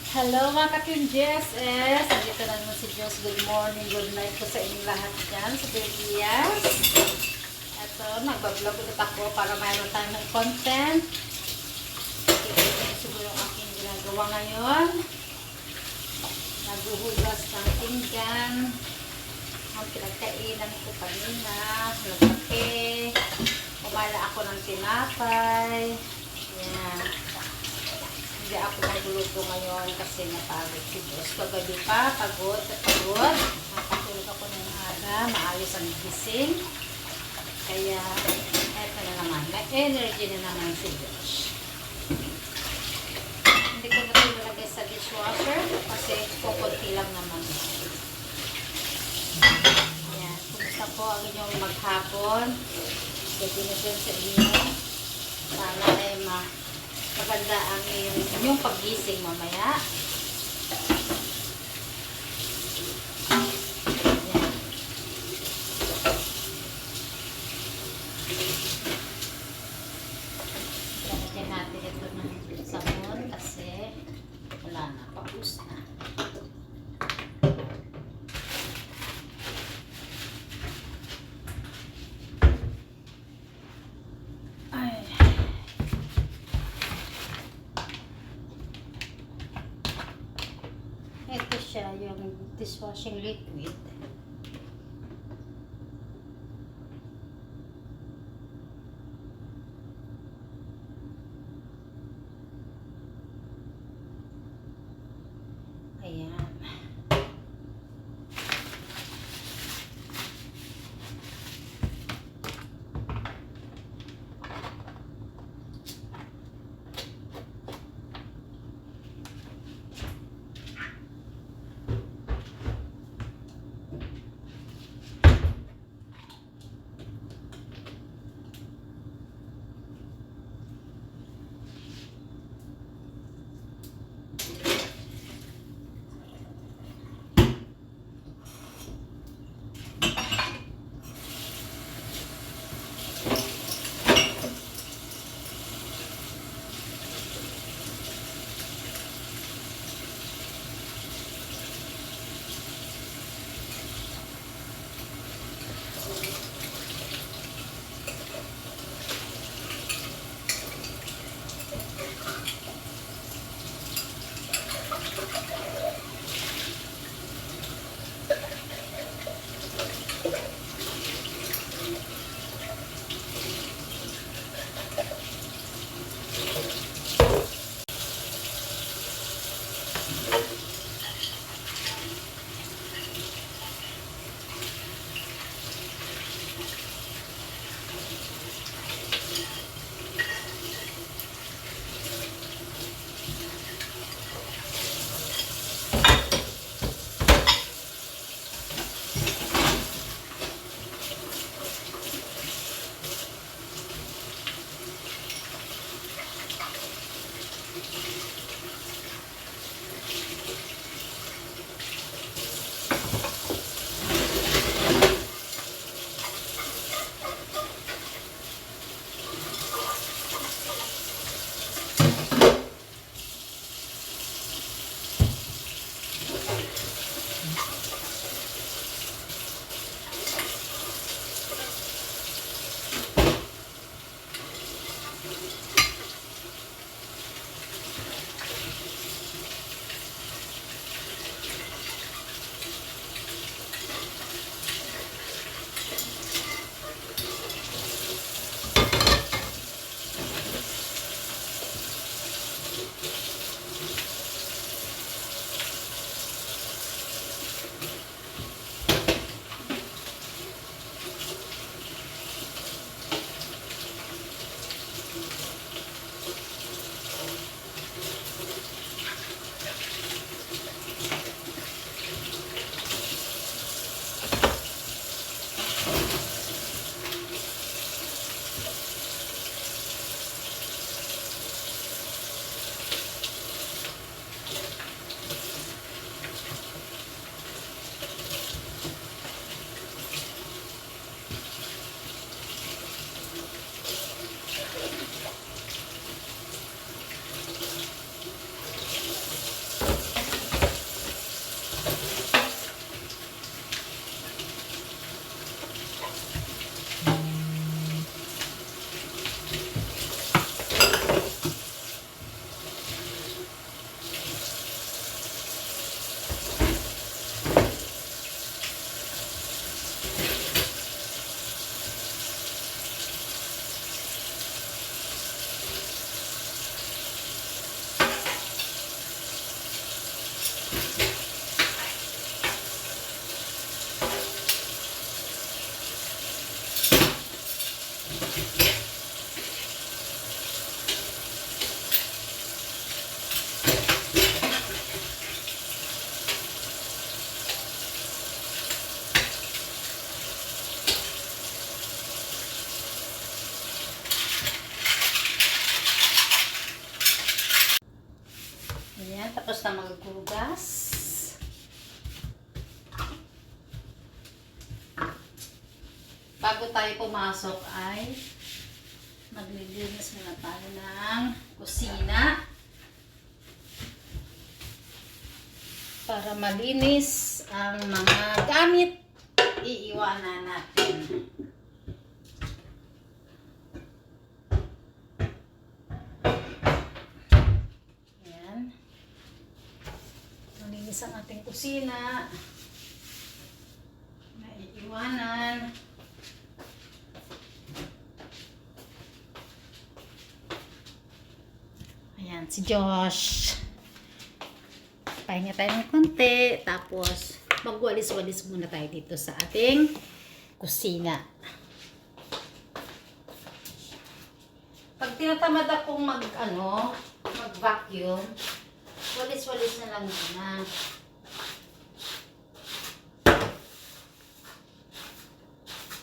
Hello mga ka-Team GSS! Nandito na naman si Diyos. Good morning, good night po sa inyong lahat dyan sa Pilipinas. Ito, nagbablog ulit ako para mayroon tayo ng content. Ito siguro ang aking ginagawa ngayon. Naguhugas ng pinggan. Ang pinagkainan ko kanina. Nagkape. Kumala ako ng tinapay. Yan. Hindi ako magluluto ngayon kasi napagod si Diyos. Kagabi pa, pagod at pagod. Nakatulog ako ng aga, maalis ang gising. Kaya, eto na naman. May energy na naman si Diyos. Hindi ko na ito nilagay sa dishwasher kasi kukunti lang naman. Ayan. Kumusta po ang inyong maghapon? Pwede na dyan sa inyo. Sana ay maganda ang inyong paggising mamaya. Ayan. Lalagyan natin ito ng sabon kasi wala na, paubos na. Ito siya, yung dishwashing liquid. Ayan. Ayan, tapos na maghugas. Bago tayo pumasok ay maglilinis muna tayo ng kusina para malinis ang mga gamit. Iiwanan natin. Ayan. Malinis ang ating kusina. Naiiwanan. Ayan, si Josh. Pahinga tayo ng konti. Tapos, magwalis-walis muna tayo dito sa ating kusina. Pag tinatamad akong mag-vacuum, walis-walis na lang muna.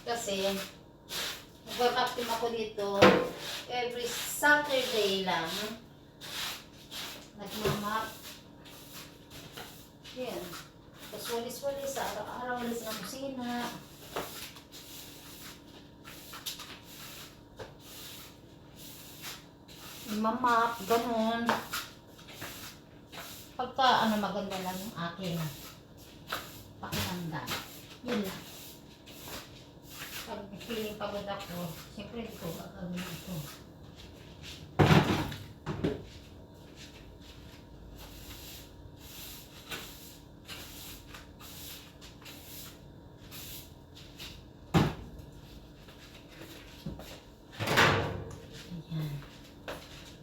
Kasi, mag-vacuum ako dito every Saturday lang. Nagmamap. Yan. Tapos walis-walis. Araw-araw walis ng kusina. Mamap. Ganun. Pagka maganda lang yung aking pakiramdam. Yun lang. Pag feeling pagod ako, siyempre ito, gagawin ito.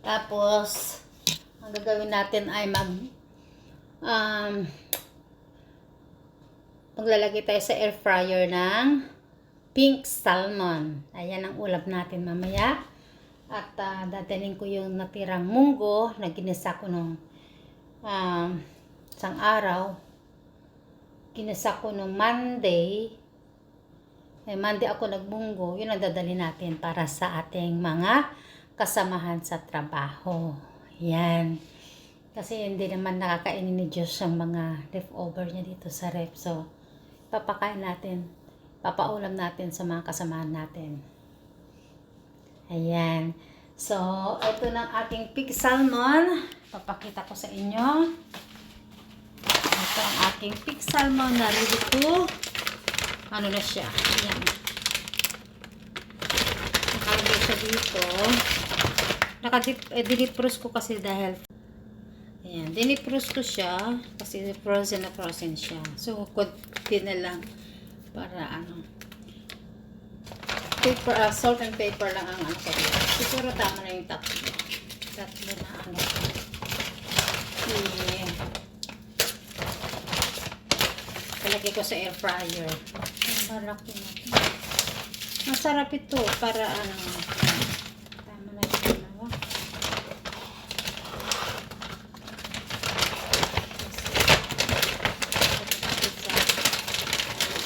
Tapos, ang gagawin natin ay maglalagay tayo sa air fryer ng pink salmon. Ayan ang ulam natin mamaya. At dadalhin ko yung natirang munggo na ginisa ko nung isang araw. Ginisa ko nung Monday. Monday ako nagbunggo. Yun ang dadalhin natin para sa ating mga kasamahan sa trabaho. Yan. Kasi hindi naman nakakainin ni Diyos ang mga leftover niya dito sa ref. So, papakain natin. Papaulam natin sa mga kasamahan natin. Ayan. So, ito ng ating pig salmon. Papakita ko sa inyo. Ito ang ating pig salmon na ready to. Ano na siya? Ayan. Nakalagay siya dito. Dinipros ko kasi dahil ayan, dinipros ko siya kasi frozen na frozen siya. So, konti na lang para paper, salt and pepper lang ang ko dito. Siguro tama na yung tatlo. Tatlo na Yeah. Palagay ko sa air fryer. Masarap ito para tama na yung dalawa.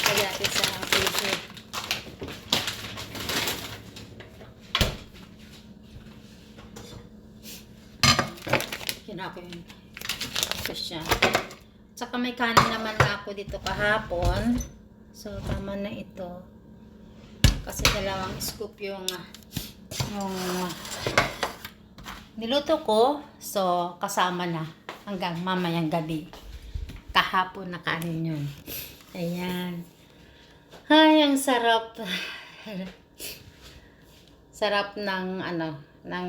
Kaya sa freezer. Kinakain ko siya. Saka may kanin naman na ako dito kahapon. So, tama na ito. Kasi dalawang scoop yung niluto ko. So, kasama na hanggang mamayang gabi. Kahapon na kanin yun. Ayan. Ay, ang sarap. Sarap ng ng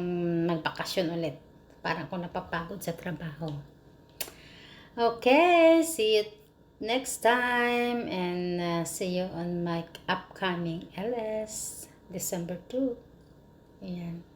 magbakasyon ulit. Parang ako napapagod sa trabaho. Okay, see you next time and see you on my upcoming LS December 2. Ayan.